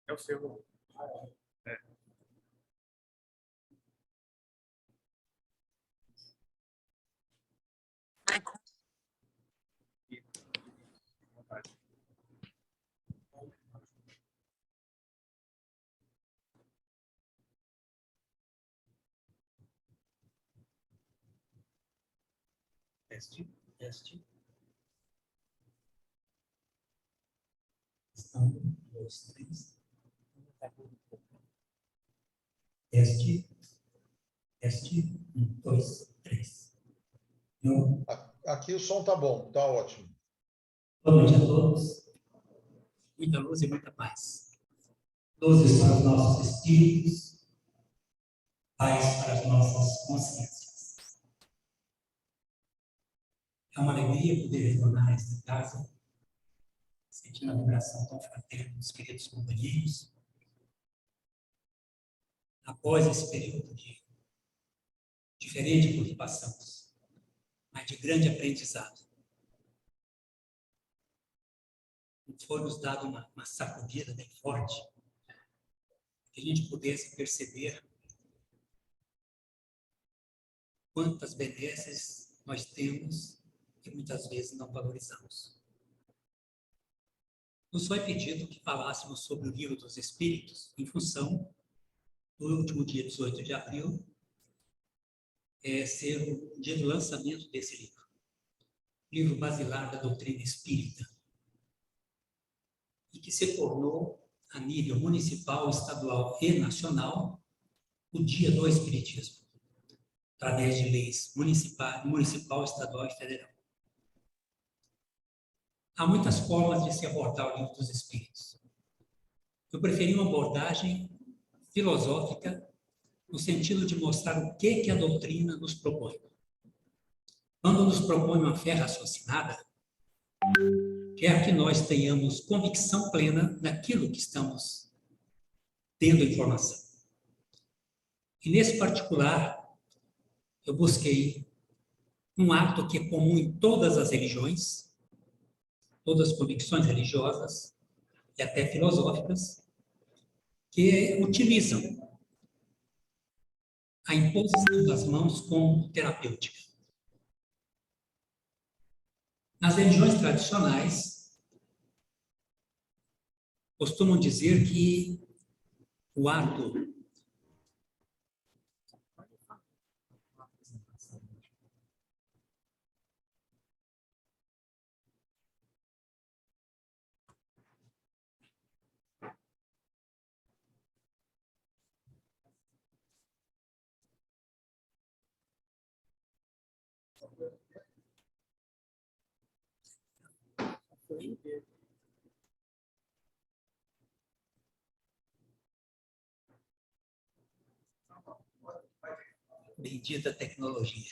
É o seu. É. Teste, teste. Um, dois, três. Teste, teste, um, dois, três. Aqui o som tá bom, tá ótimo. Boa noite a todos. Muita luz e muita paz. Luzes para os nossos espíritos, paz para as nossas consciências. É uma alegria poder retornar a esta casa, sentindo a vibração tão fraterna dos queridos companheiros, após esse período de diferente por que passamos, mas de grande aprendizado. Foi nos dado uma sacudida bem forte, que a gente pudesse perceber quantas benesses nós temos e muitas vezes não valorizamos. Nos foi pedido que falássemos sobre o Livro dos Espíritos, em função do último dia 18 de abril, ser o dia do lançamento desse livro. Livro basilar da doutrina espírita. E que se tornou, a nível municipal, estadual e nacional, o Dia do Espiritismo, através de leis municipal, estadual e federal. Há muitas formas de se abordar o Livro dos Espíritos. Eu preferi uma abordagem filosófica, no sentido de mostrar o que a doutrina nos propõe. Quando nos propõe uma fé raciocinada, quer que nós tenhamos convicção plena naquilo que estamos tendo informação. E nesse particular, eu busquei um ato que é comum em todas as religiões, todas as convicções religiosas e até filosóficas, que utilizam a imposição das mãos como terapêutica. Nas religiões tradicionais, costumam dizer que o ato bendita tecnologia.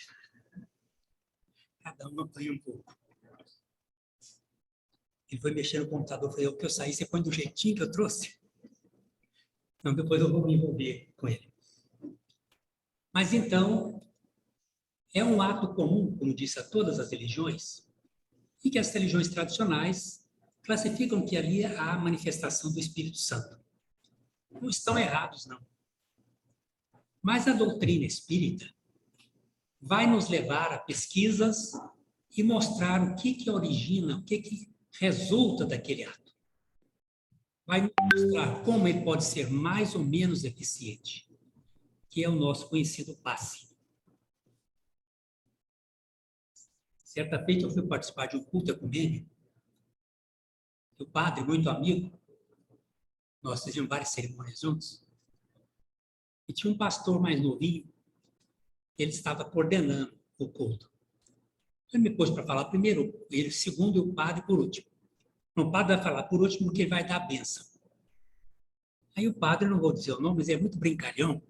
Cada um apanha um pouco. Ele foi mexer no computador, falei, o que eu saí, você põe do jeitinho que eu trouxe? Então, depois eu vou me envolver com ele. Mas, então, é um ato comum, como disse, a todas as religiões, e que as religiões tradicionais classificam que ali há a manifestação do Espírito Santo. Não estão errados, não. Mas a doutrina espírita vai nos levar a pesquisas e mostrar o que origina, o que resulta daquele ato. Vai nos mostrar como ele pode ser mais ou menos eficiente, que é o nosso conhecido passe. Certa feita eu fui participar de um culto ecumênico, e o padre, muito amigo, nós fizemos várias cerimônias juntos, e tinha um pastor mais novinho, ele estava coordenando o culto. Ele me pôs para falar primeiro, ele segundo e o padre por último. O padre vai falar por último porque ele vai dar a bênção. Aí o padre, não vou dizer o nome, mas é muito brincalhão.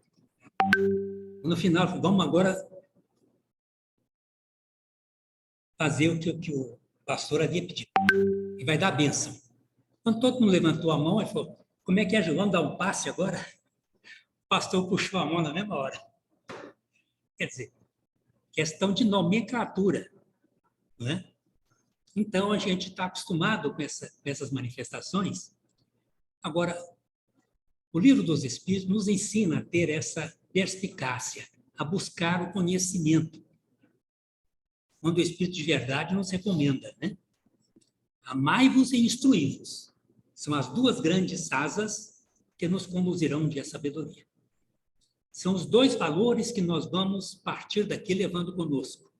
No final, ele falou, vamos agora fazer o que o pastor havia pedido. e vai dar a bênção. Quando todo mundo levantou a mão, ele falou, como é que é, João, dar um passe agora? O pastor puxou a mão na mesma hora. Quer dizer, questão de nomenclatura, não é? Então, a gente está acostumado com essas manifestações. Agora, o Livro dos Espíritos nos ensina a ter essa perspicácia, a buscar o conhecimento. Quando o Espírito de verdade nos recomenda, né? Amai-vos e instruí-vos. São as duas grandes asas que nos conduzirão um dia à sabedoria. São os dois valores que nós vamos partir daqui levando conosco.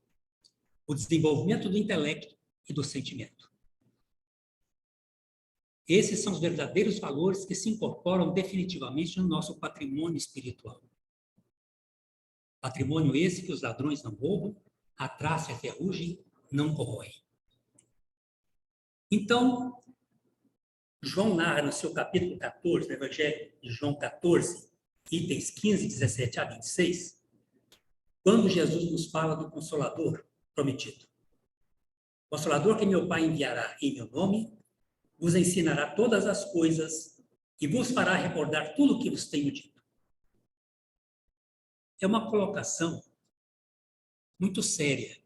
O desenvolvimento do intelecto e do sentimento. Esses são os verdadeiros valores que se incorporam definitivamente no nosso patrimônio espiritual. Patrimônio esse que os ladrões não roubam, a traça e a ferrugem não corroem. Então, João narra no seu capítulo 14, no Evangelho de João 14, itens 15, 17 a 26, quando Jesus nos fala do Consolador prometido. Consolador que meu Pai enviará em meu nome, vos ensinará todas as coisas e vos fará recordar tudo o que vos tenho dito. É uma colocação muito séria.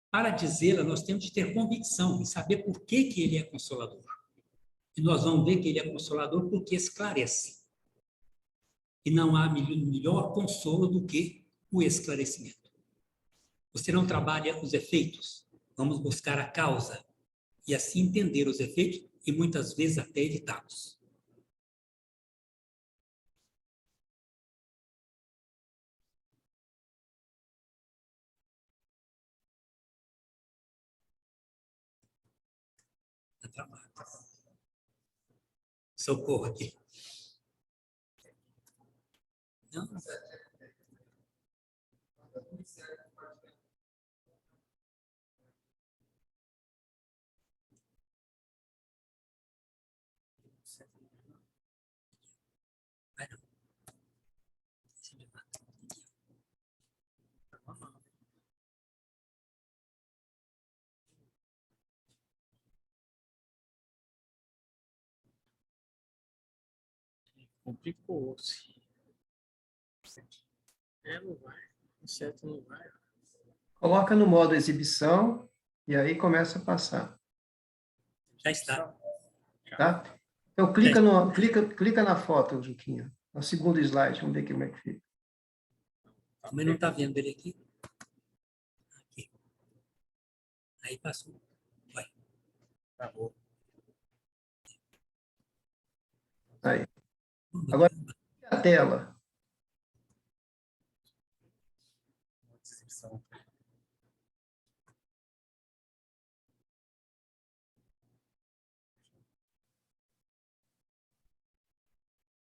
Para dizê-la, nós temos de ter convicção e saber por que ele é consolador. E nós vamos ver que ele é consolador porque esclarece. E não há melhor consolo do que o esclarecimento. Você não trabalha os efeitos, vamos buscar a causa e assim entender os efeitos e muitas vezes até evitá-los. Socorro aqui. Não? Vai não. Complicou-se. Não vai. O certo não vai. Coloca no modo exibição e aí começa a passar. Já está. Tá? Então, clica na foto, Juquinha. No segundo slide, vamos ver como é que fica. Mas não está vendo ele aqui? Aqui. Aí passou. Vai. Acabou. Aí. Agora, a tela.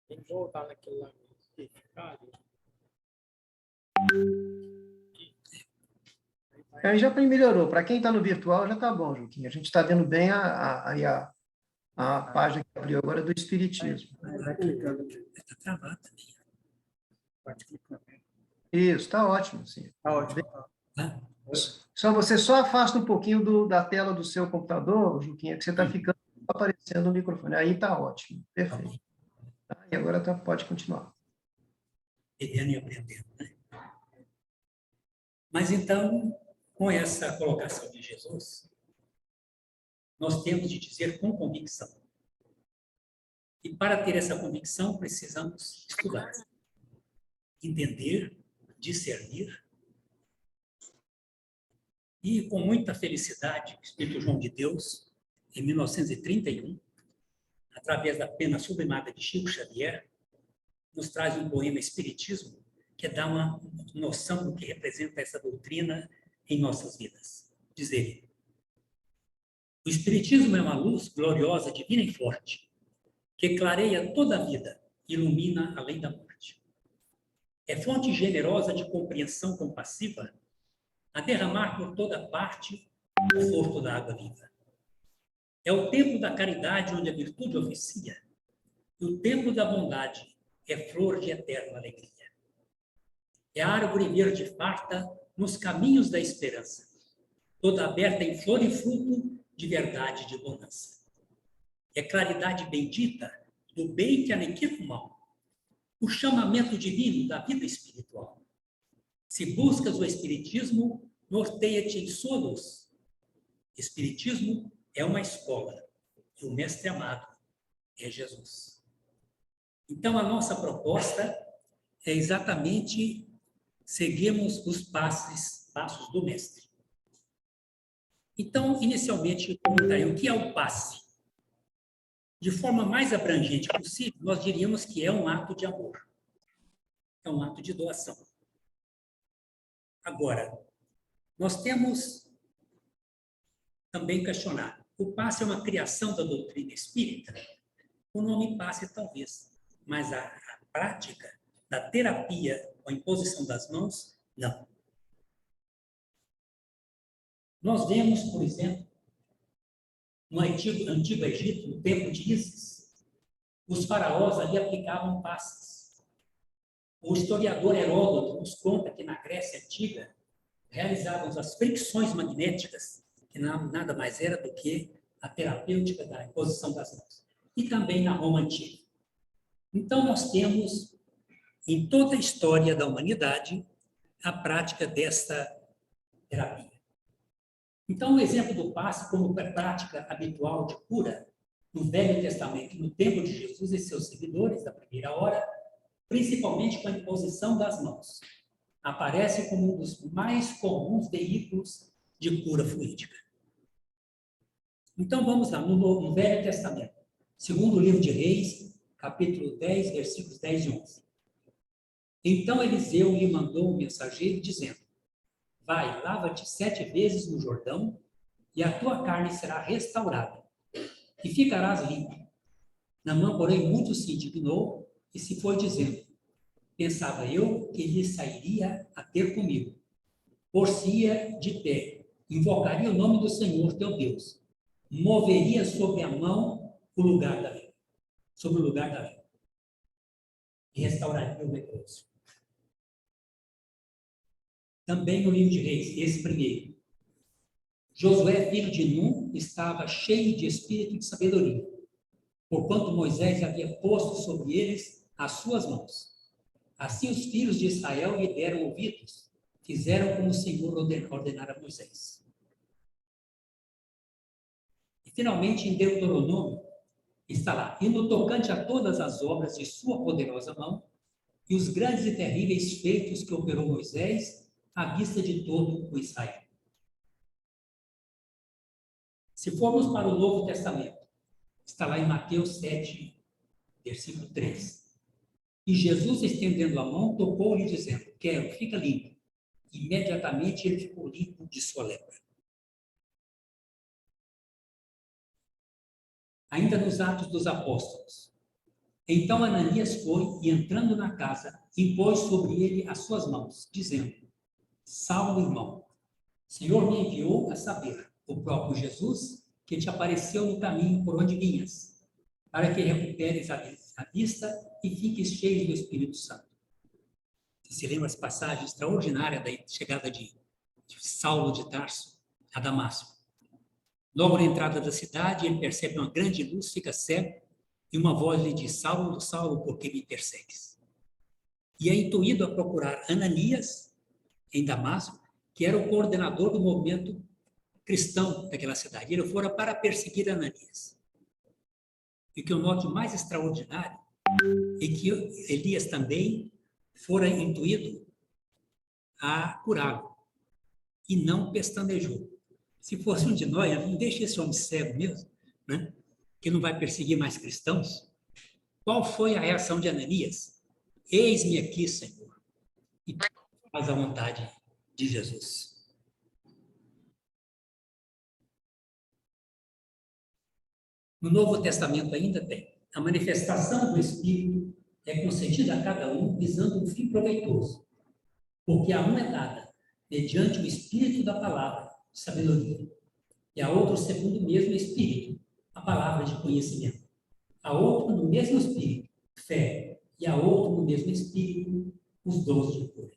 Tem que voltar naquele lá. Aí já melhorou. Para quem está no virtual, já está bom, Juquinha. A gente está vendo bem a página que abriu agora do Espiritismo. Vai clicando aqui. Está travado também. Pode clicar. Isso, está ótimo. Sim. Tá ótimo. Tá? Você só afasta um pouquinho da tela do seu computador, Juquinha, que você está ficando aparecendo o microfone. Aí está ótimo. Perfeito. Tá? E agora pode continuar. Pegando e aprendendo, né? Mas então, com essa colocação de Jesus, nós temos de dizer com convicção. E para ter essa convicção, precisamos estudar, entender, discernir. E com muita felicidade, o Espírito João de Deus, em 1931, através da pena sublimada de Chico Xavier, nos traz um poema Espiritismo que dá uma noção do que representa essa doutrina em nossas vidas. Diz ele: o Espiritismo é uma luz gloriosa, divina e forte, que clareia toda a vida, ilumina além da morte. É fonte generosa de compreensão compassiva, a derramar por toda parte o conforto da água viva. É o templo da caridade onde a virtude oficia, e o templo da bondade é flor de eterna alegria. É a árvore verde farta nos caminhos da esperança, toda aberta em flor e fruto de verdade e de bonança. É claridade bendita do bem que aniquila o mal. O chamamento divino da vida espiritual. Se buscas o Espiritismo, norteia-te em sua luz. Espiritismo é uma escola e o mestre amado é Jesus. Então, a nossa proposta é exatamente seguirmos os passos do mestre. Então, inicialmente, comentaria o que é o passe. De forma mais abrangente possível, nós diríamos que é um ato de amor. É um ato de doação. Agora, nós temos também questionar. O passe é uma criação da doutrina espírita? O nome passe talvez, mas a prática da terapia com a imposição das mãos, não. Nós vemos, por exemplo, no antigo Egito, no templo de Ísis, os faraós ali aplicavam passes. O historiador Heródoto nos conta que na Grécia Antiga realizavam as fricções magnéticas, que nada mais era do que a terapêutica da imposição das mãos. E também na Roma Antiga. Então, nós temos, em toda a história da humanidade, a prática desta terapia. Então, o exemplo do passe como prática habitual de cura no Velho Testamento, no tempo de Jesus e seus seguidores, da primeira hora, principalmente com a imposição das mãos, aparece como um dos mais comuns veículos de cura fluídica. Então, vamos lá, no Velho Testamento, segundo o livro de Reis, capítulo 10, versículos 10 e 11. Então Eliseu lhe mandou um mensageiro dizendo: vai, lava-te 7 vezes no Jordão, e a tua carne será restaurada, e ficarás limpo. Naamã, porém, muito se indignou, e se foi dizendo: pensava eu que ele sairia a ter comigo. Por-se-ia de pé, invocaria o nome do Senhor teu Deus, moveria sobre a mão o lugar da vida, sobre o lugar da vida, e restauraria o leproso. Também no livro de Reis, esse primeiro. Josué, filho de Nun, estava cheio de espírito e de sabedoria, porquanto Moisés havia posto sobre eles as suas mãos. Assim os filhos de Israel lhe deram ouvidos, fizeram como o Senhor ordenara a Moisés. E finalmente, em Deuteronômio, está lá: e no tocante a todas as obras de sua poderosa mão, e os grandes e terríveis feitos que operou Moisés, à vista de todo o Israel. Se formos para o Novo Testamento, está lá em Mateus 7, versículo 3. E Jesus, estendendo a mão, tocou-lhe, dizendo: quero, fica limpo. Imediatamente ele ficou limpo de sua lepra. Ainda nos Atos dos Apóstolos. Então Ananias foi e, entrando na casa, impôs sobre ele as suas mãos, dizendo: Saulo, irmão, o Senhor me enviou a saber, o próprio Jesus, que te apareceu no caminho por onde vinhas, para que recuperes a vista e fiques cheio do Espírito Santo. Você se lembra essa passagem extraordinária da chegada de Saulo de Tarso a Damasco? Logo na entrada da cidade, ele percebe uma grande luz, fica cego, e uma voz lhe diz: Saulo, Saulo, por que me persegues? E é intuído a procurar Ananias, em Damasco, que era o coordenador do movimento cristão daquela cidade. Ele fora para perseguir Ananias. E o que eu noto mais extraordinário é que Elias também fora intuído a curá-lo, e não pestanejou. Se fosse um de nós, não deixa esse homem cego mesmo, né? Que não vai perseguir mais cristãos. Qual foi a reação de Ananias? Eis-me aqui, Senhor. E faz a vontade de Jesus. No Novo Testamento ainda tem. A manifestação do Espírito é concedida a cada um visando um fim proveitoso, porque a um é dada, mediante o Espírito da palavra, sabedoria, e a outro segundo o mesmo Espírito, a palavra de conhecimento, a outro no mesmo Espírito, fé, e a outro no mesmo Espírito, os dons de cura.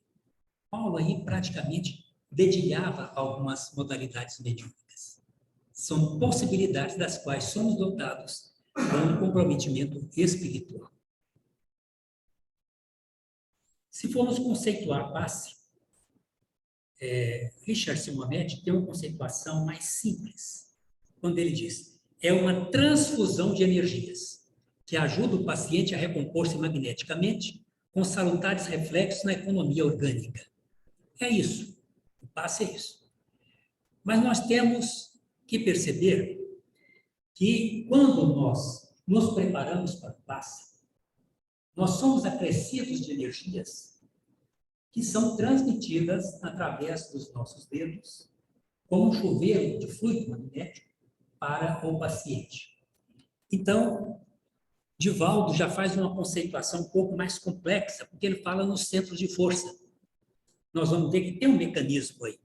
Paulo aí praticamente dedilhava algumas modalidades mediúnicas. São possibilidades das quais somos dotados com um comprometimento espiritual. Se formos conceituar passe, Richard Simonet tem uma conceituação mais simples, quando ele diz: é uma transfusão de energias que ajuda o paciente a recompor-se magneticamente com salutares reflexos na economia orgânica. É isso. O passe é isso. Mas nós temos que perceber que quando nós nos preparamos para o passe, nós somos acrescidos de energias que são transmitidas através dos nossos dedos, como um chuveiro de fluido magnético para o paciente. Então, Divaldo já faz uma conceituação um pouco mais complexa, porque ele fala nos centros de força. Nós vamos ter que ter um mecanismo aí.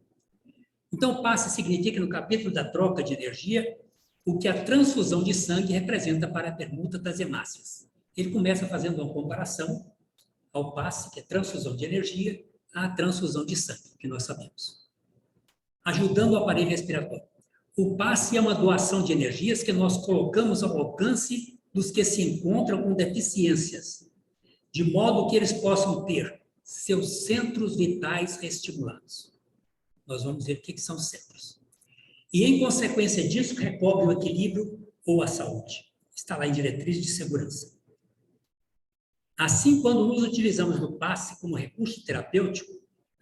Então, passe significa, no capítulo da troca de energia, o que a transfusão de sangue representa para a permuta das hemácias. Ele começa fazendo uma comparação ao passe, que é transfusão de energia, à transfusão de sangue, que nós sabemos. Ajudando o aparelho respiratório. O passe é uma doação de energias que nós colocamos ao alcance dos que se encontram com deficiências, de modo que eles possam ter seus centros vitais reestimulados. Nós vamos ver o que são centros. E, em consequência disso, recobre o equilíbrio ou a saúde. Está lá em diretriz de segurança. Assim, quando nos utilizamos do passe como recurso terapêutico,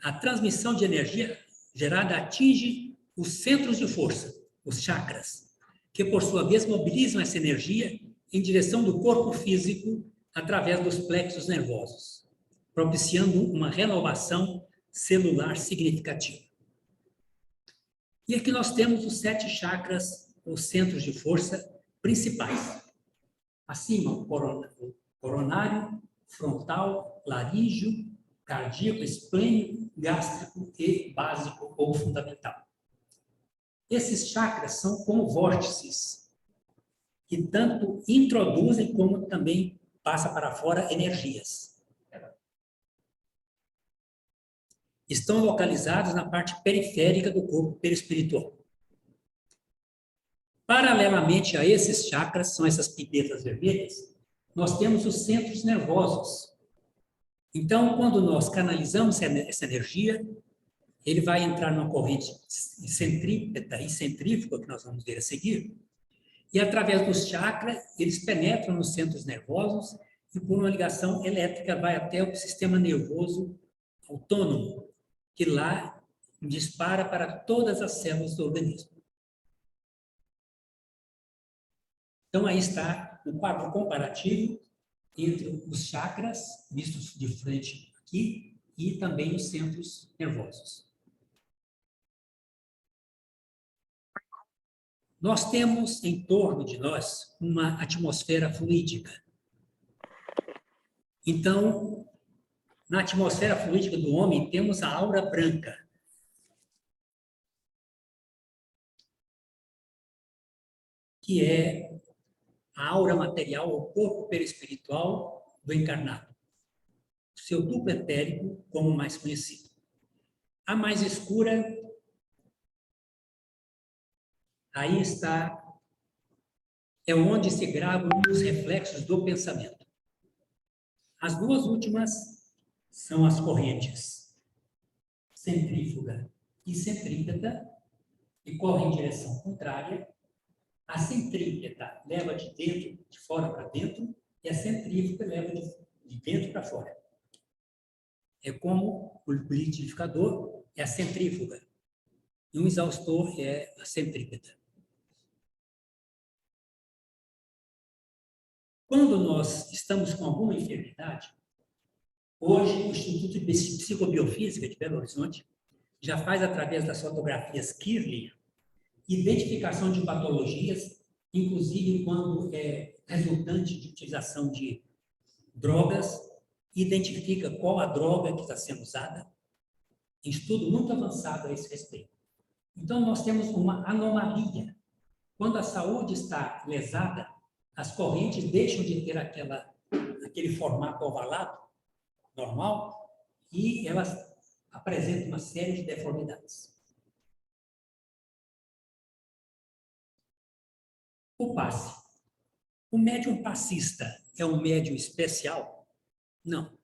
a transmissão de energia gerada atinge os centros de força, os chakras, que, por sua vez, mobilizam essa energia em direção do corpo físico através dos plexos nervosos, propiciando uma renovação celular significativa. E aqui nós temos os 7 chakras, os centros de força principais. Acima, o coronário, frontal, laríngeo, cardíaco, esplênico, gástrico e básico ou fundamental. Esses chakras são como vórtices, que tanto introduzem como também passam para fora energias. Estão localizados na parte periférica do corpo perispiritual. Paralelamente a esses chakras, são essas pipetas vermelhas, nós temos os centros nervosos. Então, quando nós canalizamos essa energia, ele vai entrar numa corrente centrípeta e centrífuga, que nós vamos ver a seguir, e através dos chakras, eles penetram nos centros nervosos e, por uma ligação elétrica, vai até o sistema nervoso autônomo, que lá dispara para todas as células do organismo. Então, aí está um quadro comparativo entre os chakras, vistos de frente aqui, e também os centros nervosos. Nós temos em torno de nós uma atmosfera fluídica. Então, na atmosfera fluídica do homem, temos a aura branca. Que é a aura material, o corpo perispiritual do encarnado. Seu duplo etérico, como mais conhecido. A mais escura, aí está, é onde se gravam os reflexos do pensamento. As duas últimas são as correntes centrífuga e centrípeta, que correm em direção contrária. A centrípeta leva de dentro, de fora para dentro, e a centrífuga leva de dentro para fora. É como o liquidificador é a centrífuga, e um exaustor é a centrípeta. Quando nós estamos com alguma enfermidade, hoje o Instituto de Psicobiofísica de Belo Horizonte já faz, através das fotografias Kirli, identificação de patologias, inclusive quando é resultante de utilização de drogas, identifica qual a droga que está sendo usada, estudo muito avançado a esse respeito. Então, nós temos uma anomalia. Quando a saúde está lesada, as correntes deixam de ter aquele formato ovalado, normal, e elas apresentam uma série de deformidades. O passe. O médium passista é um médium especial? Não.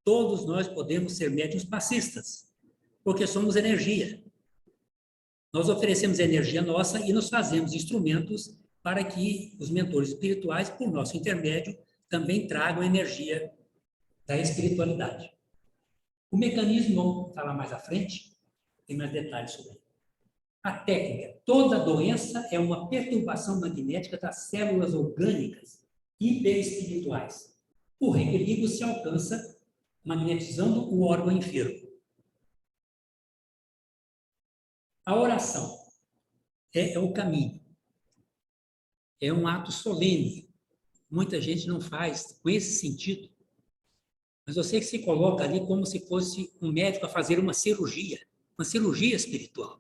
Todos nós podemos ser médiuns passistas, porque somos energia. Nós oferecemos energia nossa e nos fazemos instrumentos para que os mentores espirituais, por nosso intermédio, também tragam energia da espiritualidade. O mecanismo, vamos falar mais à frente, tem mais detalhes sobre ele. A técnica. Toda doença é uma perturbação magnética das células orgânicas hiperespirituais. O reequilíbrio se alcança magnetizando o órgão enfermo. A oração é o caminho. É um ato solene. Muita gente não faz com esse sentido. Mas você que se coloca ali como se fosse um médico a fazer uma cirurgia espiritual.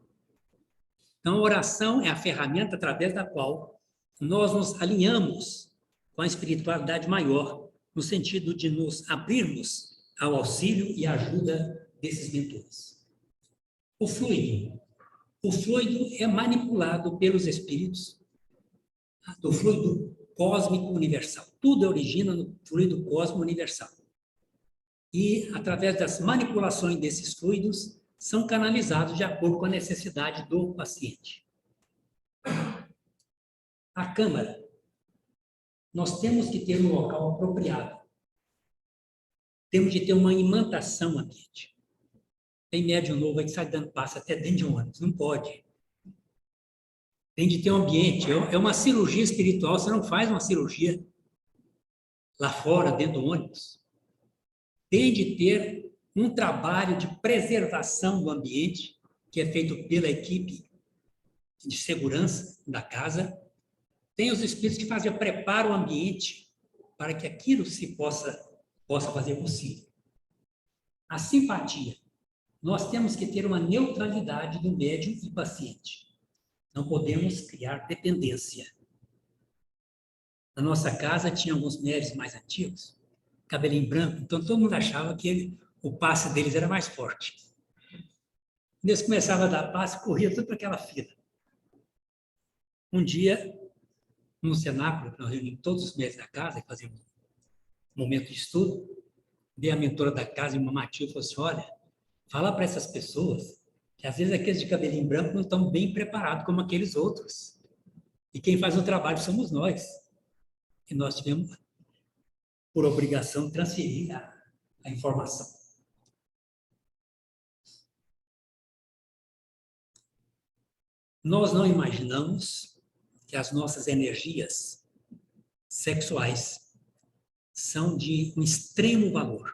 Então, a oração é a ferramenta através da qual nós nos alinhamos com a espiritualidade maior, no sentido de nos abrirmos ao auxílio e ajuda desses mentores. O fluido. O fluido é manipulado pelos espíritos do fluido cósmico universal. Tudo origina no fluido cósmico universal. E, através das manipulações desses fluidos, são canalizados de acordo com a necessidade do paciente. A câmara. Nós temos que ter um local apropriado. Temos de ter uma imantação ambiente. Tem médium novo aí que sai dando passo até dentro de um ônibus. Não pode. Tem de ter um ambiente. É uma cirurgia espiritual. Você não faz uma cirurgia lá fora, dentro do ônibus. Tem de ter um trabalho de preservação do ambiente, que é feito pela equipe de segurança da casa. Tem os espíritos que fazem preparo o ambiente para que aquilo se possa fazer possível. A simpatia. Nós temos que ter uma neutralidade do médium e paciente. Não podemos criar dependência. Na nossa casa tinha alguns médios mais antigos, cabelinho branco, então todo mundo achava que o passe deles era mais forte. Quando eles começavam a dar passe, corria tudo para aquela fila. Um dia, num cenáculo, nós reunimos todos os médios da casa e fazíamos um momento de estudo, veio a mentora da casa e uma matia falou assim, olha, fala para essas pessoas que às vezes aqueles de cabelinho branco não estão bem preparados como aqueles outros. E quem faz o trabalho somos nós. E nós tivemos, por obrigação, transferir a informação. Nós não imaginamos que as nossas energias sexuais são de um extremo valor.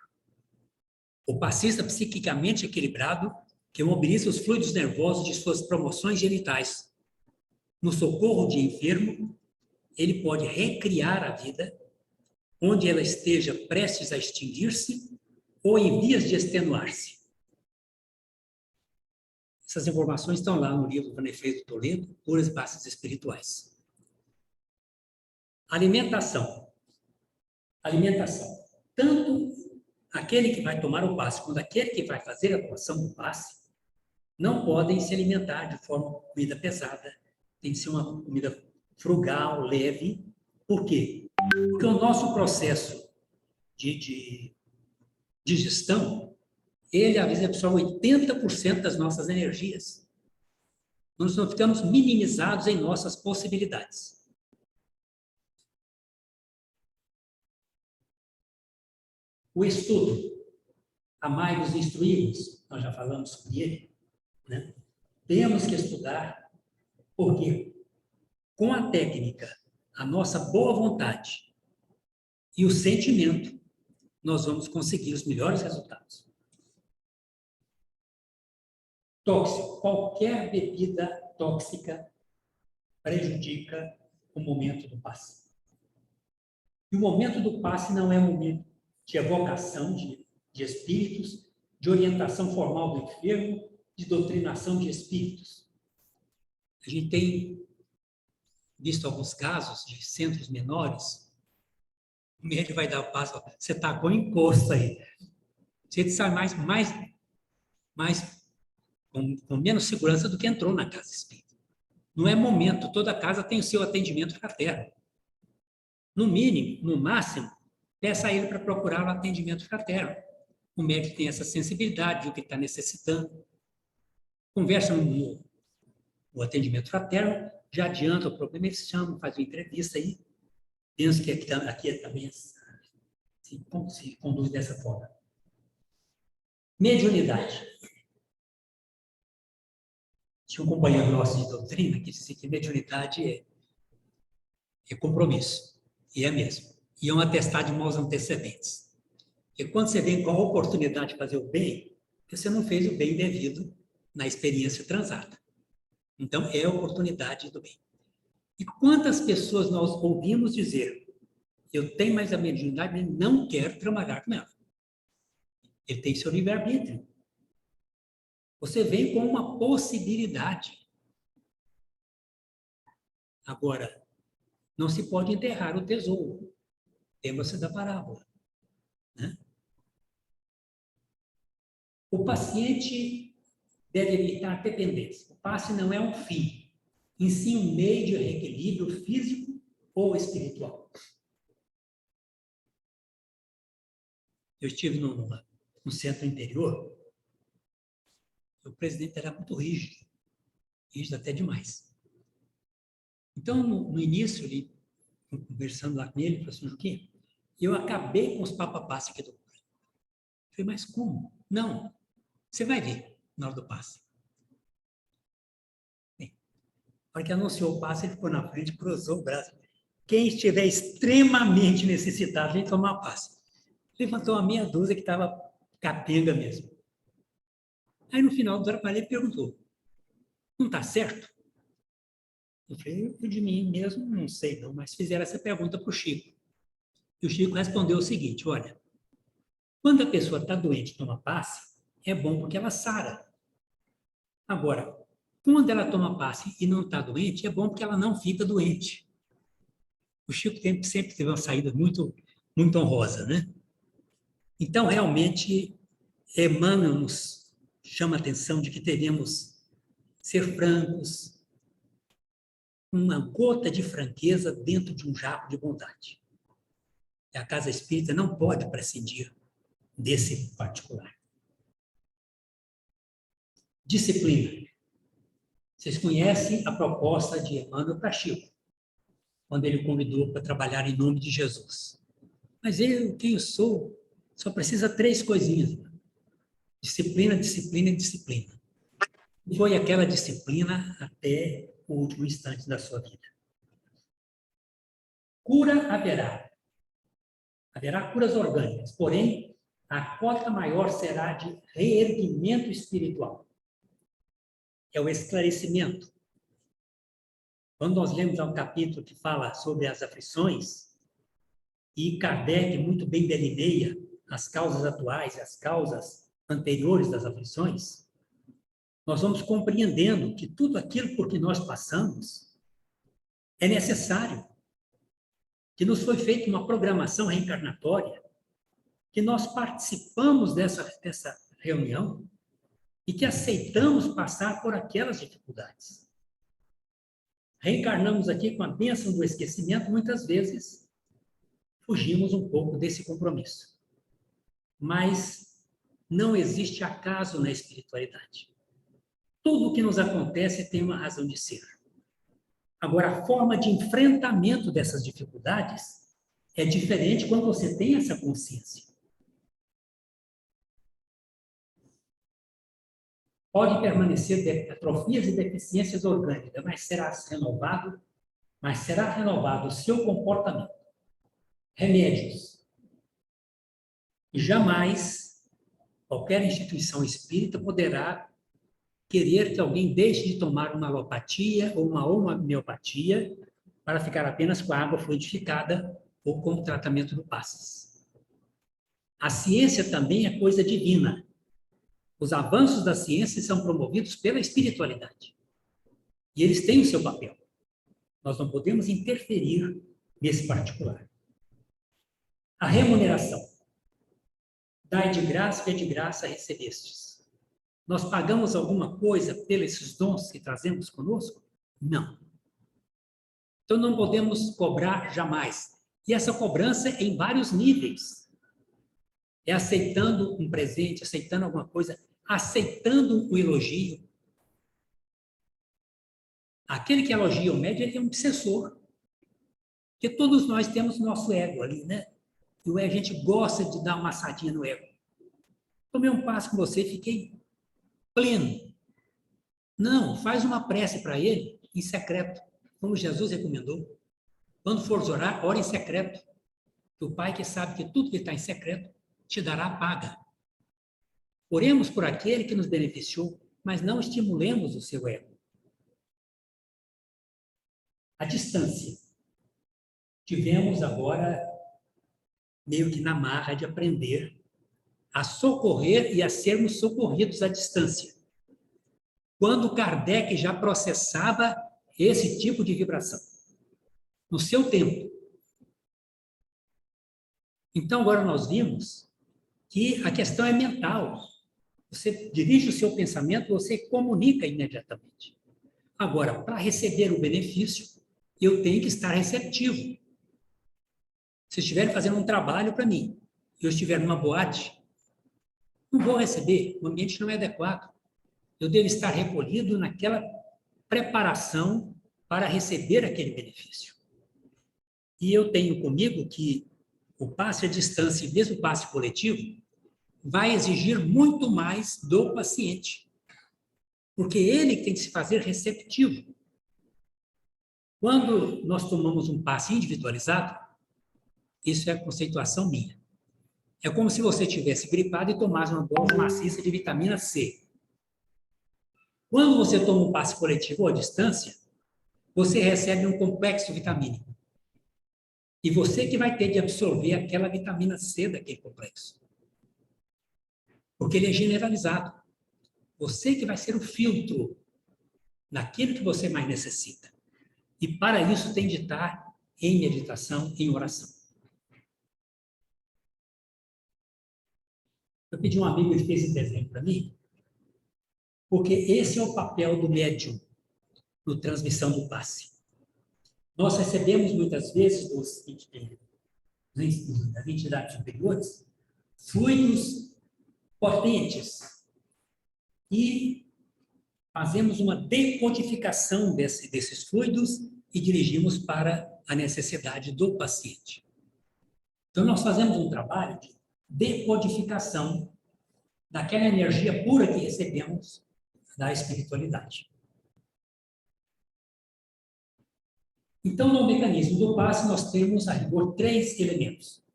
O passista psiquicamente equilibrado, que mobiliza os fluidos nervosos de suas promoções genitais. No socorro de enfermo, ele pode recriar a vida, onde ela esteja prestes a extinguir-se ou em vias de extenuar-se. Essas informações estão lá no livro do Vanefeito Toledo, Curas e Passes Espirituais. Alimentação. Alimentação. Tanto aquele que vai tomar o passe quanto aquele que vai fazer a doação do passe não podem se alimentar de forma comida pesada. Tem que ser uma comida frugal, leve. Por quê? Porque o nosso processo de digestão, ele às vezes absorve 80% das nossas energias. Nós não ficamos minimizados em nossas possibilidades. O estudo, amai-vos e instruí-vos, nós já falamos sobre ele, né? Temos que estudar, porque com a técnica, a nossa boa vontade e o sentimento, nós vamos conseguir os melhores resultados. Tóxico. Qualquer bebida tóxica prejudica o momento do passe. E o momento do passe não é um momento de evocação de espíritos, de orientação formal do enfermo, de doutrinação de espíritos. A gente tem visto alguns casos de centros menores, o médico vai dar o passo, você está com encosto aí. Você sai com menos segurança do que entrou na casa espírita. Não é momento, toda casa tem o seu atendimento fraterno. No mínimo, no máximo, peça a ele para procurar o atendimento fraterno. O médico tem essa sensibilidade, o que está necessitando. Conversa no atendimento fraterno, já adianta o problema, eles chamam, faz uma entrevista aí. Penso que aqui também se conduz dessa forma. Mediunidade. Tinha um companheiro nosso de doutrina que disse que mediunidade é compromisso. E é mesmo. E é um atestado de maus antecedentes. Porque quando você vem com a oportunidade de fazer o bem, você não fez o bem devido na experiência transata. Então, é a oportunidade do bem. E quantas pessoas nós ouvimos dizer: eu tenho mais a mediunidade, mas não quero trabalhar com ela. Ele tem seu livre-arbítrio. Você vem com uma possibilidade. Agora, não se pode enterrar o tesouro. Tema-se da parábola. Né? O paciente deve evitar dependência. O passe não é um fim, em si um meio de reequilíbrio físico ou espiritual. Eu estive no centro interior, o presidente era muito rígido até demais. Então, no início, ele, conversando lá com ele, falou assim: Juquinha, eu acabei com os papapassos aqui do cura. Eu falei: mas como? Não, você vai ver na hora do passe. Bem, na hora que anunciou o passe, ele ficou na frente, cruzou o braço. Quem estiver extremamente necessitado, vem tomar passe. Levantou uma meia dúzia que estava capenga mesmo. Aí, no final do trabalho, ele perguntou: não está certo? Eu falei: eu de mim mesmo não sei não, mas fizeram essa pergunta para o Chico. E o Chico respondeu o seguinte: olha, quando a pessoa está doente e toma passe, é bom porque ela sara. Agora, quando ela toma passe e não está doente, é bom porque ela não fica doente. O Chico sempre teve uma saída muito, muito honrosa, né? Então, realmente, Emmanuel nos chama a atenção de que devemos ser francos, uma gota de franqueza dentro de um jarro de bondade. E a casa espírita não pode prescindir desse particular. Disciplina. Vocês conhecem a proposta de Emmanuel para Chico, quando ele o convidou para trabalhar em nome de Jesus. Mas eu, quem eu sou, só precisa 3 coisinhas: disciplina, disciplina e disciplina. E foi aquela disciplina até o último instante da sua vida. Cura haverá. Haverá curas orgânicas, porém, a cota maior será de reerguimento espiritual. É o esclarecimento. Quando nós lemos um capítulo que fala sobre as aflições, e Kardec muito bem delineia as causas atuais e as causas anteriores das aflições, nós vamos compreendendo que tudo aquilo por que nós passamos é necessário, que nos foi feita uma programação reencarnatória, que nós participamos dessa reunião e que aceitamos passar por aquelas dificuldades. Reencarnamos aqui com a bênção do esquecimento, muitas vezes fugimos um pouco desse compromisso. Mas não existe acaso na espiritualidade. Tudo o que nos acontece tem uma razão de ser. Agora, a forma de enfrentamento dessas dificuldades é diferente quando você tem essa consciência. Pode permanecer atrofias e deficiências orgânicas, mas será renovado o seu comportamento. Remédios. E jamais qualquer instituição espírita poderá querer que alguém deixe de tomar uma alopatia ou uma homeopatia para ficar apenas com a água fluidificada ou com o tratamento do passes. A ciência também é coisa divina. Os avanços da ciência são promovidos pela espiritualidade. E eles têm o seu papel. Nós não podemos interferir nesse particular. A remuneração. Dai de graça, que de graça recebestes. Nós pagamos alguma coisa pelos dons que trazemos conosco? Não. Então, não podemos cobrar jamais. E essa cobrança é em vários níveis. É aceitando um presente, aceitando alguma coisa, aceitando um elogio. Aquele que elogia o médium, ele é um obsessor. Porque todos nós temos nosso ego ali, né? E a gente gosta de dar uma assadinha no ego. Tomei um passo com você, fiquei pleno. Não, faz uma prece para ele em secreto, como Jesus recomendou. Quando for orar, ore em secreto. Que o Pai, que sabe que tudo que está em secreto, te dará a paga. Oremos por aquele que nos beneficiou, mas não estimulemos o seu ego. A distância. Tivemos agora, meio que na marra de aprender a socorrer e a sermos socorridos à distância. Quando Kardec já processava esse tipo de vibração, no seu tempo. Então, agora nós vimos que a questão é mental. Você dirige o seu pensamento, você comunica imediatamente. Agora, para receber o benefício, eu tenho que estar receptivo. Se estiverem fazendo um trabalho para mim, eu estiver numa boate, não vou receber, o ambiente não é adequado. Eu devo estar recolhido naquela preparação para receber aquele benefício. E eu tenho comigo que o passe à distância, mesmo o passe coletivo, vai exigir muito mais do paciente. Porque ele tem que se fazer receptivo. Quando nós tomamos um passe individualizado, isso é conceituação minha. É como se você tivesse gripado e tomasse uma dose maciça de vitamina C. Quando você toma um passe coletivo ou à distância, você recebe um complexo vitamínico. E você que vai ter de absorver aquela vitamina C daquele complexo. Porque ele é generalizado. Você que vai ser o filtro naquilo que você mais necessita. E para isso tem de estar em meditação, em oração. Eu pedi um amigo que fez esse desenho para mim, porque esse é o papel do médium no transmissão do passe. Nós recebemos muitas vezes das entidades superiores fluidos potentes e fazemos uma decodificação desses fluidos e dirigimos para a necessidade do paciente. Então, nós fazemos um trabalho de decodificação daquela energia pura que recebemos da espiritualidade. Então, no mecanismo do passe, nós temos, a rigor, 3 elementos.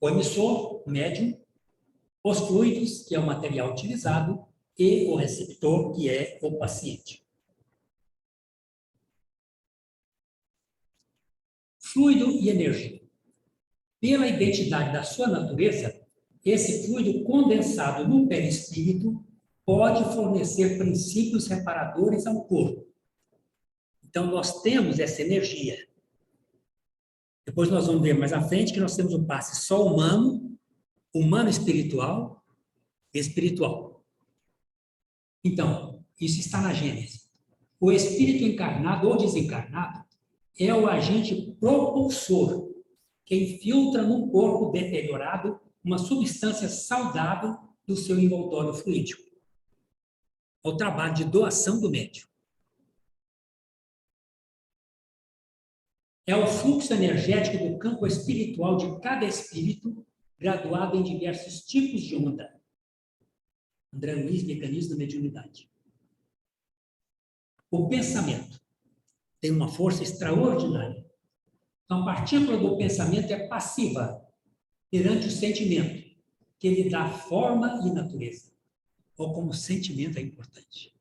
O emissor, o médium, os fluidos, que é o material utilizado, e o receptor, que é o paciente. Fluido e energia. Pela identidade da sua natureza, esse fluido condensado no perispírito pode fornecer princípios reparadores ao corpo. Então, nós temos essa energia. Depois nós vamos ver mais à frente que nós temos um passe só humano, humano espiritual e espiritual. Então, isso está na Gênese. O espírito encarnado ou desencarnado é o agente propulsor que infiltra num corpo deteriorado uma substância saudável do seu envoltório fluídico. É o trabalho de doação do médium. É o fluxo energético do campo espiritual de cada espírito, graduado em diversos tipos de onda. André Luiz, Mecanismo da Mediunidade. O pensamento tem uma força extraordinária. Então, a partícula do pensamento é passiva perante o sentimento, que ele dá forma e natureza. Ou como o sentimento é importante.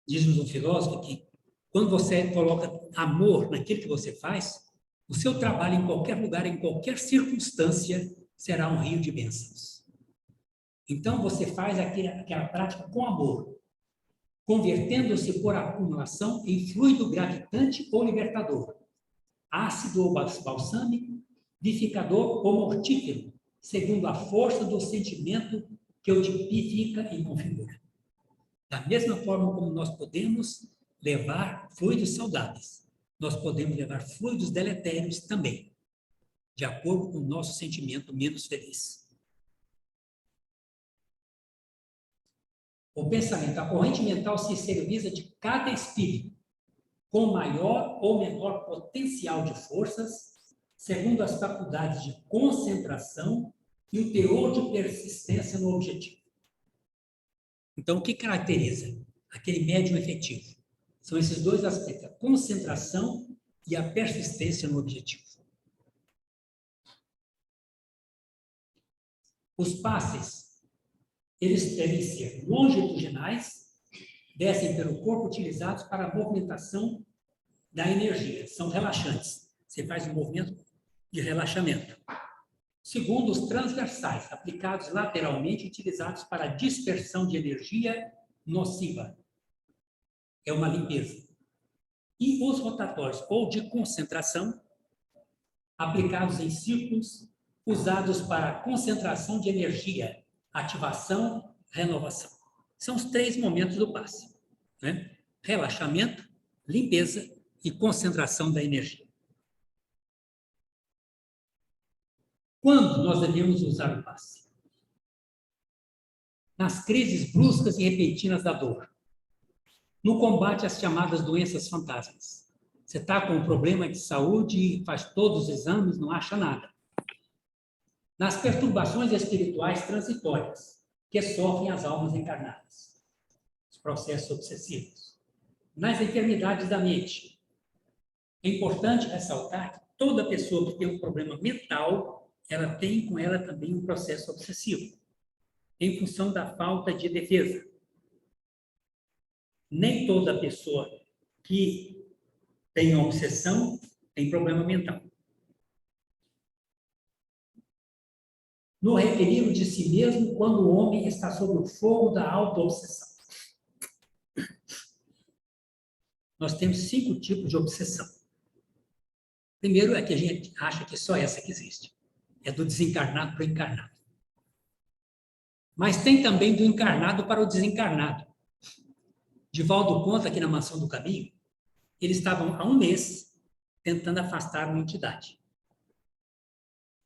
Diz-nos um filósofo que quando você coloca amor naquilo que você faz, o seu trabalho em qualquer lugar, em qualquer circunstância, será um rio de bênçãos. Então, você faz aquela prática com amor, convertendo-se por acumulação em fluido gravitante ou libertador, ácido ou balsâmico, vivificador ou mortífero, segundo a força do sentimento que o tipifica e configura. Da mesma forma como nós podemos levar fluidos saudáveis. Nós podemos levar fluidos deletérios também, de acordo com o nosso sentimento menos feliz. O pensamento, a corrente mental se exterioriza de cada espírito, com maior ou menor potencial de forças, segundo as faculdades de concentração e o teor de persistência no objetivo. Então, o que caracteriza aquele médium efetivo? São esses dois aspectos, a concentração e a persistência no objetivo. Os passes, eles devem ser longitudinais, descem pelo corpo utilizados para a movimentação da energia. São relaxantes. Você faz um movimento de relaxamento. Segundo, os transversais, aplicados lateralmente, utilizados para a dispersão de energia nociva. É uma limpeza. E os rotatórios, ou de concentração, aplicados em círculos, usados para a concentração de energia, ativação, renovação. São os 3 momentos do passe, né? Relaxamento, limpeza e concentração da energia. Quando nós devemos usar o passe? Nas crises bruscas e repentinas da dor. No combate às chamadas doenças fantasmas. Você está com um problema de saúde, faz todos os exames, não acha nada. Nas perturbações espirituais transitórias, que sofrem as almas encarnadas. Os processos obsessivos. Nas enfermidades da mente. É importante ressaltar que toda pessoa que tem um problema mental, ela tem com ela também um processo obsessivo, em função da falta de defesa. Nem toda pessoa que tem obsessão tem problema mental. No repelir de si mesmo quando o homem está sob o fogo da auto-obsessão. Nós temos 5 tipos de obsessão. Primeiro é que a gente acha que só essa que existe. É do desencarnado para o encarnado. Mas tem também do encarnado para o desencarnado. Divaldo conta aqui na Mansão do Caminho, eles estavam há um mês tentando afastar uma entidade.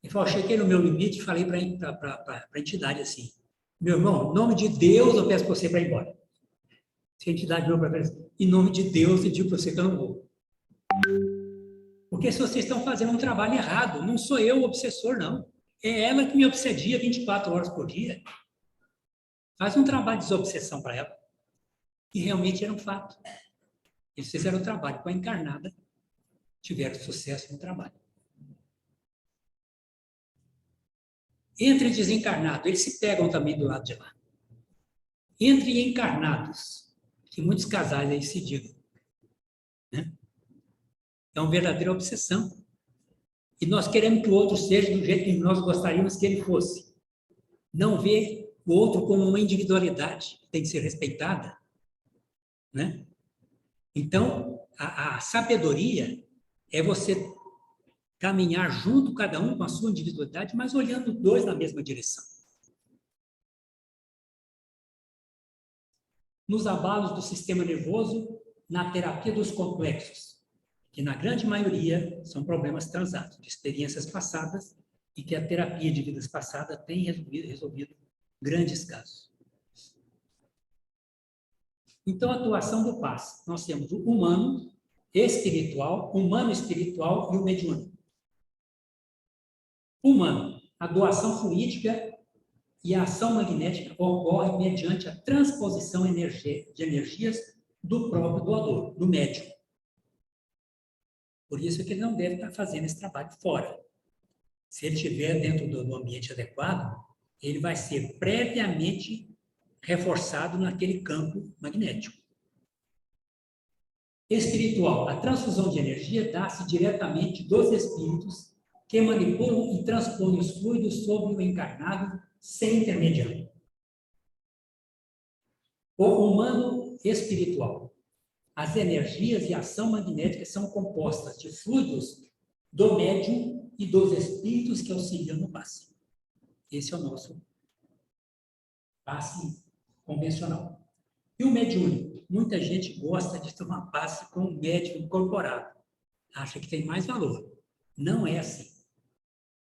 Ele falou, cheguei no meu limite e falei para a entidade assim, meu irmão, em nome de Deus eu peço para você para ir embora. Se a entidade virou para ele, em nome de Deus eu digo para você que eu não vou. Porque se vocês estão fazendo um trabalho errado, não sou eu o obsessor, não. É ela que me obsedia 24 horas por dia. Faz um trabalho de desobsessão para ela. E realmente era um fato. Eles fizeram o trabalho com a encarnada, tiveram sucesso no trabalho. Entre desencarnados, eles se pegam também do lado de lá. Entre encarnados, que muitos casais aí se digam, né? É uma verdadeira obsessão. E nós queremos que o outro seja do jeito que nós gostaríamos que ele fosse. Não ver o outro como uma individualidade que tem que ser respeitada, né? Então, a sabedoria é você caminhar junto, cada um com a sua individualidade, mas olhando os dois na mesma direção. Nos abalos do sistema nervoso, na terapia dos complexos, que na grande maioria são problemas transatos, de experiências passadas, e que a terapia de vidas passadas tem resolvido grandes casos. Então, a atuação do passe. Nós temos o humano espiritual e o mediúnico. Humano, a doação fluídica e a ação magnética ocorre mediante a transposição de energias do próprio doador, do médium. Por isso que ele não deve estar fazendo esse trabalho fora. Se ele estiver dentro do ambiente adequado, ele vai ser previamente reforçado naquele campo magnético. Espiritual, a transfusão de energia dá-se diretamente dos espíritos que manipulam e transpõem os fluidos sobre o encarnado sem intermediário. O humano espiritual. As energias e a ação magnética são compostas de fluidos do médium e dos espíritos que auxiliam no passe. Esse é o nosso passe convencional. E o mediúnico? Muita gente gosta de tomar passe com o médium incorporado. Acha que tem mais valor. Não é assim.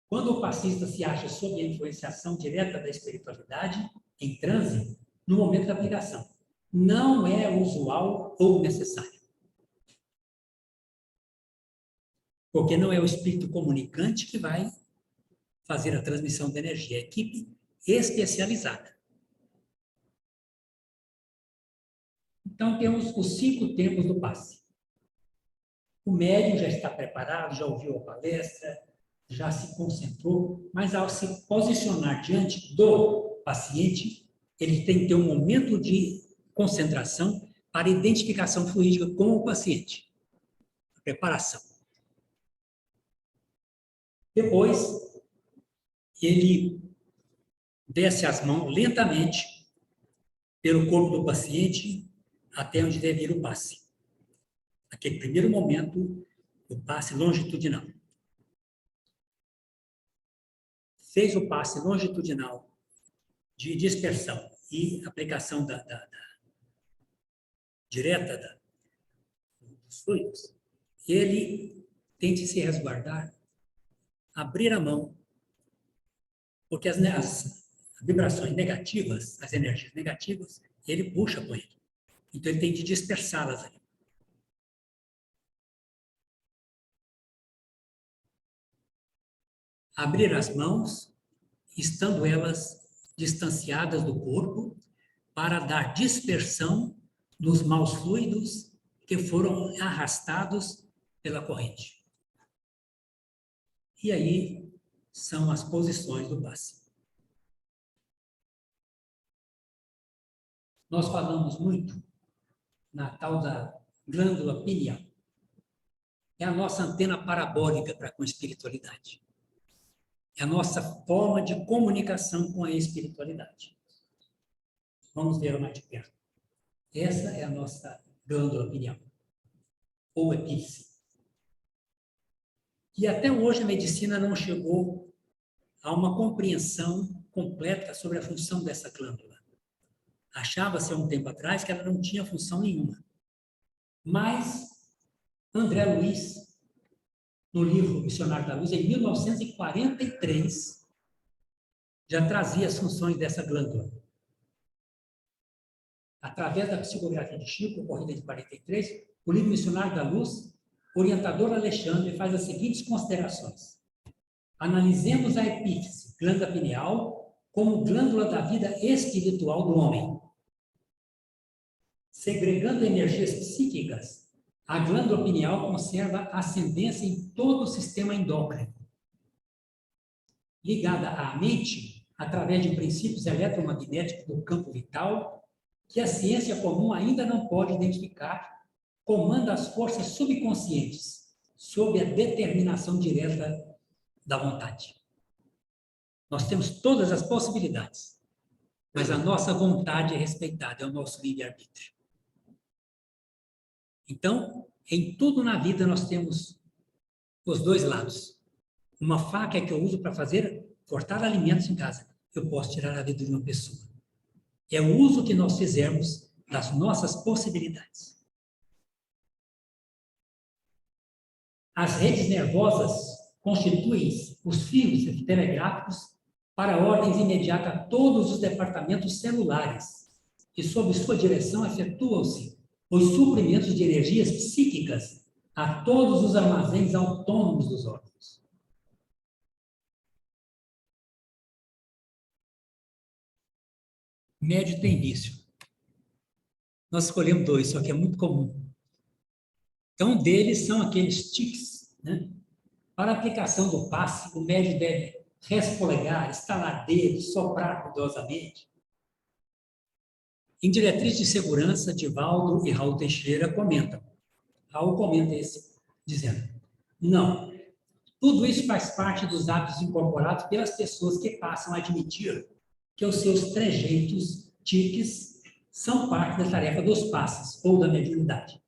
Quando o passista se acha sob a influenciação direta da espiritualidade, em transe, no momento da aplicação, não é usual ou necessário. Porque não é o espírito comunicante que vai fazer a transmissão da energia, é a equipe especializada. Então, temos os 5 tempos do passe. O médium já está preparado, já ouviu a palestra, já se concentrou, mas ao se posicionar diante do paciente, ele tem que ter um momento de concentração para identificação fluídica com o paciente. A preparação. Depois, ele desce as mãos lentamente pelo corpo do paciente até onde deve ir o passe. Aquele primeiro momento do passe longitudinal. Fez o passe longitudinal de dispersão e aplicação direta dos fluidos, ele tem que se resguardar, abrir a mão, porque as vibrações negativas, as energias negativas, ele puxa com ele. Então, ele tem que dispersá-las ali. Abrir as mãos, estando elas distanciadas do corpo, para dar dispersão nos maus fluidos que foram arrastados pela corrente. E aí são as posições do passe. Nós falamos muito na tal da glândula pineal. É a nossa antena parabólica para com a espiritualidade. É a nossa forma de comunicação com a espiritualidade. Vamos ver mais de perto. Essa é a nossa glândula pineal, ou epífice. E até hoje a medicina não chegou a uma compreensão completa sobre a função dessa glândula. Achava-se há um tempo atrás que ela não tinha função nenhuma. Mas André Luiz, no livro Missionário da Luz, em 1943, já trazia as funções dessa glândula. Através da psicografia de Chico, ocorrida em 43, o livro Missionário da Luz, o orientador Alexandre faz as seguintes considerações. Analisemos a epífise, glândula pineal, como glândula da vida espiritual do homem. Segregando energias psíquicas, a glândula pineal conserva ascendência em todo o sistema endócrino. Ligada à mente, através de princípios eletromagnéticos do campo vital, que a ciência comum ainda não pode identificar, comanda as forças subconscientes, sob a determinação direta da vontade. Nós temos todas as possibilidades, mas a nossa vontade é respeitada, é o nosso livre-arbítrio. Então, em tudo na vida nós temos os dois lados. Uma faca que eu uso para cortar alimentos em casa. Eu posso tirar a vida de uma pessoa. É o uso que nós fizermos das nossas possibilidades. As redes nervosas constituem os fios telegráficos para ordens imediatas a todos os departamentos celulares e, sob sua direção, efetuam-se os suprimentos de energias psíquicas a todos os armazéns autônomos dos órgãos. Médio tem início. Nós escolhemos 2, só que é muito comum. Então, um deles são aqueles tics, né? Para a aplicação do passe, o médio deve resfolegar, estalar dedos, soprar cuidadosamente. Em Diretriz de Segurança, Divaldo e Raul Teixeira comentam. Raul comenta esse, dizendo, não, tudo isso faz parte dos hábitos incorporados pelas pessoas que passam a admitir que os seus trejeitos, tiques, são parte da tarefa dos passes ou da mediunidade.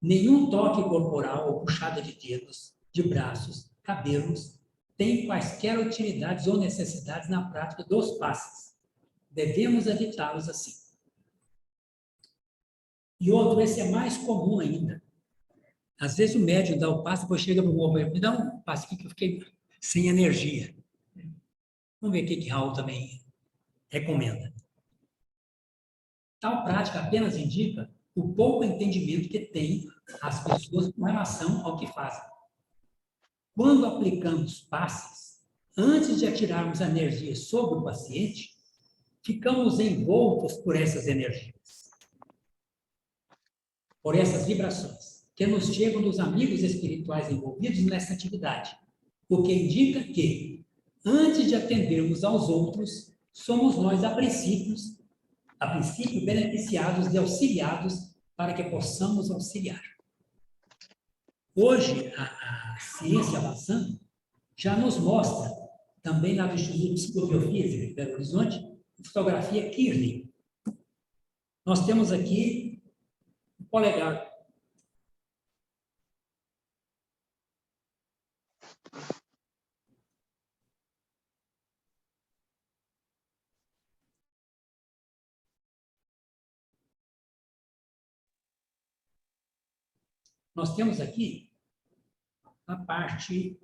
Nenhum toque corporal ou puxada de dedos, de braços, cabelos, tem quaisquer utilidades ou necessidades na prática dos passes. Devemos evitá-los assim. E outro, esse é mais comum ainda. Às vezes o médium dá o passe, depois chega para o companheiro, me dá um passe aqui que eu fiquei sem energia. Vamos ver o que Raul também recomenda. Tal prática apenas indica o pouco entendimento que têm as pessoas com relação ao que fazem. Quando aplicamos passes, antes de atirarmos a energia sobre o paciente, ficamos envoltos por essas energias, por essas vibrações, que nos chegam dos amigos espirituais envolvidos nessa atividade, o que indica que, antes de atendermos aos outros, somos nós, a princípio, beneficiados e auxiliados para que possamos auxiliar. Hoje, a ciência avançando já nos mostra, também na Instituto de Psicobiofísica de Belo Horizonte, fotografia Kirling. Nós temos aqui o polegar. Nós temos aqui a parte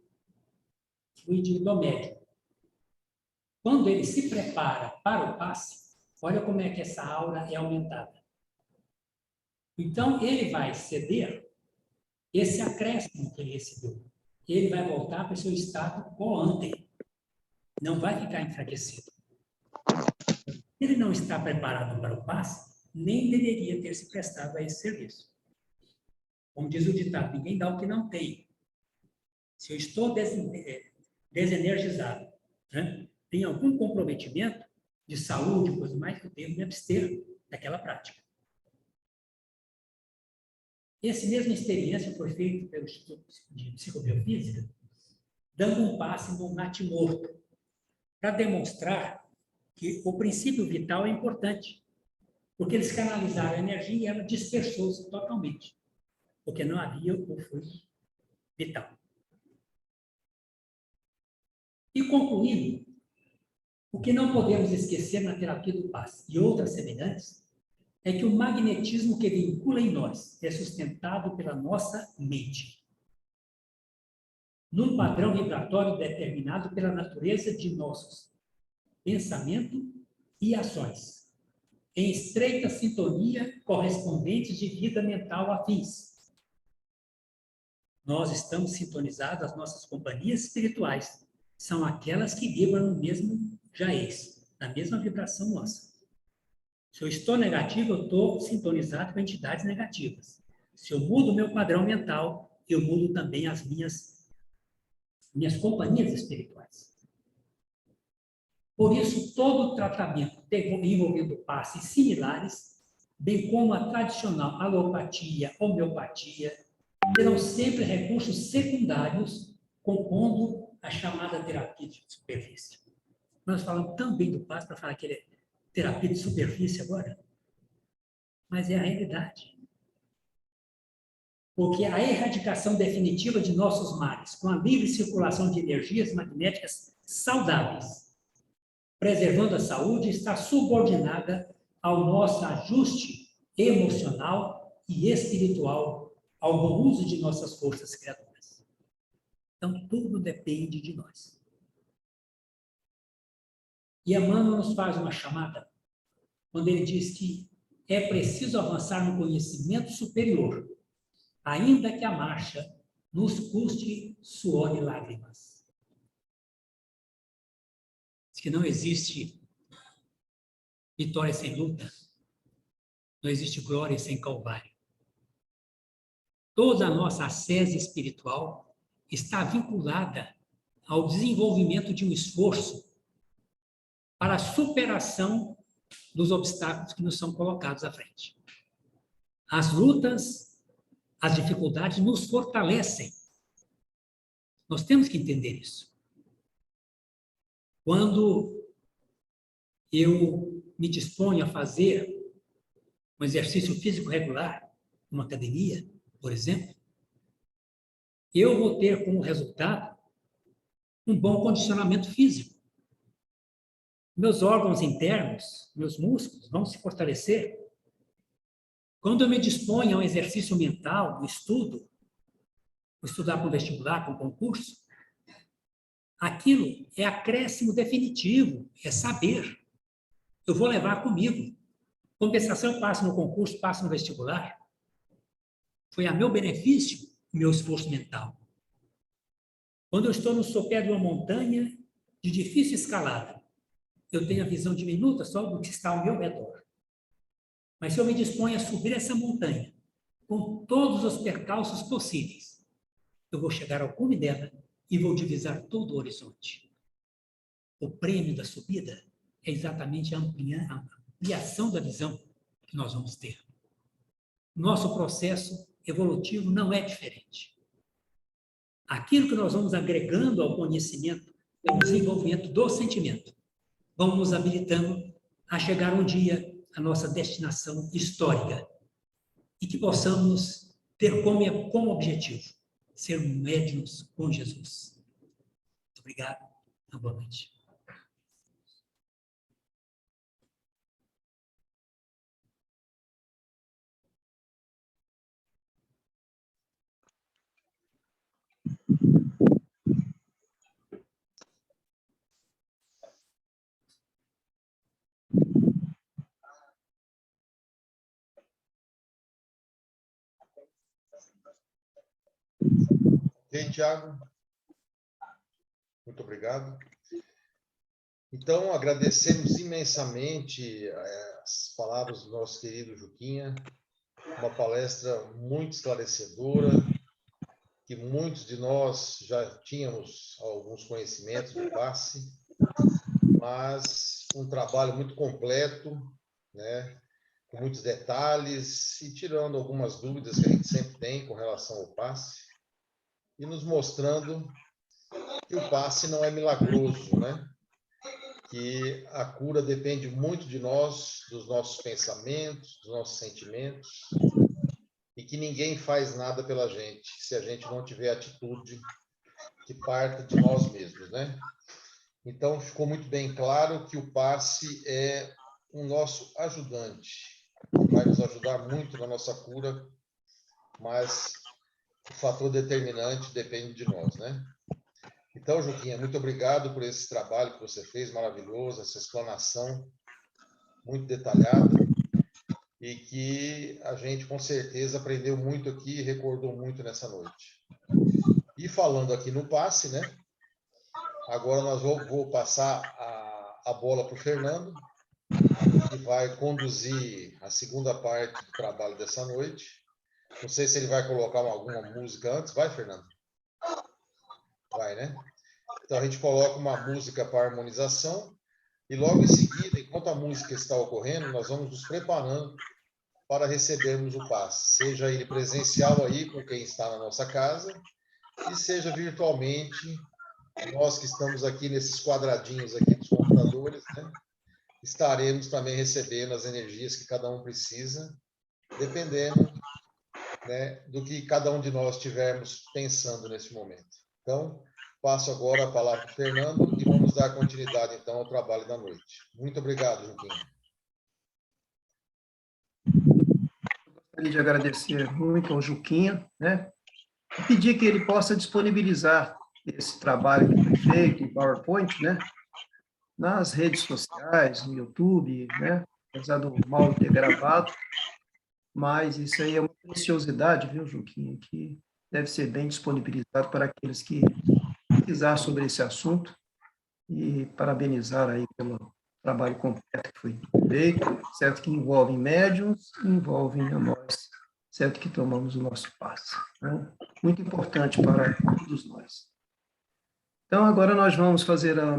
fluida do médium. Quando ele se prepara para o passe, olha como é que essa aura é aumentada. Então, ele vai ceder esse acréscimo que ele recebeu. Ele vai voltar para o seu estado co-ante. Não vai ficar enfraquecido. Se ele não está preparado para o passe, nem deveria ter se prestado a esse serviço. Como diz o ditado, ninguém dá o que não tem. Se eu estou desenergizado, né, tem algum comprometimento de saúde, coisa mais, eu devo me abster daquela prática. Essa mesma experiência foi feita pelo Instituto de Psicobiofísica, dando um passe no natimorto, para demonstrar que o princípio vital é importante, porque eles canalizaram a energia e ela dispersou-se totalmente, porque não havia o fluxo vital. E concluindo, o que não podemos esquecer na terapia do passe e outras semelhantes é que o magnetismo que vincula em nós é sustentado pela nossa mente, num padrão vibratório determinado pela natureza de nossos pensamento e ações, em estreita sintonia correspondentes de vida mental afins. Nós estamos sintonizados, as nossas companhias espirituais são aquelas que vibram no mesmo jaez, na mesma vibração nossa. Se eu estou negativo, eu estou sintonizado com entidades negativas. Se eu mudo o meu padrão mental, eu mudo também as minhas companhias espirituais. Por isso, todo tratamento envolvendo passes similares, bem como a tradicional alopatia, homeopatia, terão sempre recursos secundários compondo a chamada terapia de superfície. Nós falamos também do passe para falar que ele é terapia de superfície agora, mas é a realidade. Porque a erradicação definitiva de nossos males, com a livre circulação de energias magnéticas saudáveis, preservando a saúde, está subordinada ao nosso ajuste emocional e espiritual, ao bom uso de nossas forças criadoras. Então, tudo depende de nós. E Emmanuel nos faz uma chamada, quando ele diz que é preciso avançar no conhecimento superior, ainda que a marcha nos custe suor e lágrimas. Diz que não existe vitória sem luta, não existe glória sem calvário. Toda a nossa ascese espiritual está vinculada ao desenvolvimento de um esforço para a superação dos obstáculos que nos são colocados à frente. As lutas, as dificuldades nos fortalecem. Nós temos que entender isso. Quando eu me disponho a fazer um exercício físico regular, uma academia, por exemplo, eu vou ter como resultado um bom condicionamento físico. Meus órgãos internos, meus músculos vão se fortalecer. Quando eu me disponho a um exercício mental, um estudo, vou estudar para o vestibular, para um concurso, aquilo é acréscimo definitivo, é saber. Eu vou levar comigo. Compensação, eu passo no concurso, passo no vestibular. Foi a meu benefício o meu esforço mental. Quando eu estou no sopé de uma montanha de difícil escalada, eu tenho a visão diminuta só do que está ao meu redor. Mas se eu me disponho a subir essa montanha, com todos os percalços possíveis, eu vou chegar ao cume dela e vou divisar todo o horizonte. O prêmio da subida é exatamente a ampliação da visão que nós vamos ter. Nosso processo evolutivo não é diferente. Aquilo que nós vamos agregando ao conhecimento é o desenvolvimento do sentimento. Vamos nos habilitando a chegar um dia à nossa destinação histórica e que possamos ter como objetivo ser médiuns com Jesus. Muito obrigado. Boa noite. Ok, Tiago? Muito obrigado. Então, agradecemos imensamente as palavras do nosso querido Juquinha, uma palestra muito esclarecedora, que muitos de nós já tínhamos alguns conhecimentos do passe, mas um trabalho muito completo, né, com muitos detalhes e tirando algumas dúvidas que a gente sempre tem com relação ao passe e nos mostrando que o passe não é milagroso, né? Que a cura depende muito de nós, dos nossos pensamentos, dos nossos sentimentos, e que ninguém faz nada pela gente se a gente não tiver atitude que parta de nós mesmos, né? Então, ficou muito bem claro que o passe é o nosso ajudante, que vai nos ajudar muito na nossa cura, mas o fator determinante depende de nós, né? Então, Juquinha, muito obrigado por esse trabalho que você fez, maravilhoso, essa explanação muito detalhada, e que a gente, com certeza, aprendeu muito aqui e recordou muito nessa noite. E falando aqui no passe, né? Agora nós vou passar a bola para o Fernando, que vai conduzir a segunda parte do trabalho dessa noite. Não sei se ele vai colocar alguma música antes. Vai, Fernando? Vai, né? Então, a gente coloca uma música para harmonização e logo em seguida, enquanto a música está ocorrendo, nós vamos nos preparando para recebermos o passe, seja ele presencial aí com quem está na nossa casa e seja virtualmente nós que estamos aqui nesses quadradinhos aqui dos computadores, né? Estaremos também recebendo as energias que cada um precisa, dependendo, né, do que cada um de nós estivermos pensando nesse momento. Então, passo agora a palavra para o Fernando e vamos dar continuidade, então, ao trabalho da noite. Muito obrigado, Juquinha. Gostaria de agradecer muito ao Juquinha, né? E pedir que ele possa disponibilizar esse trabalho que foi feito em PowerPoint, né? Nas redes sociais, no YouTube, né? Apesar do mal ter gravado, mas isso aí é uma preciosidade, viu, Juquinha, que deve ser bem disponibilizado para aqueles que pesquisar sobre esse assunto e parabenizar aí pelo trabalho completo que foi feito, certo que envolve médiuns, envolve a nós, certo que tomamos o nosso passe, né? Muito importante para todos nós. Então, agora nós vamos fazer a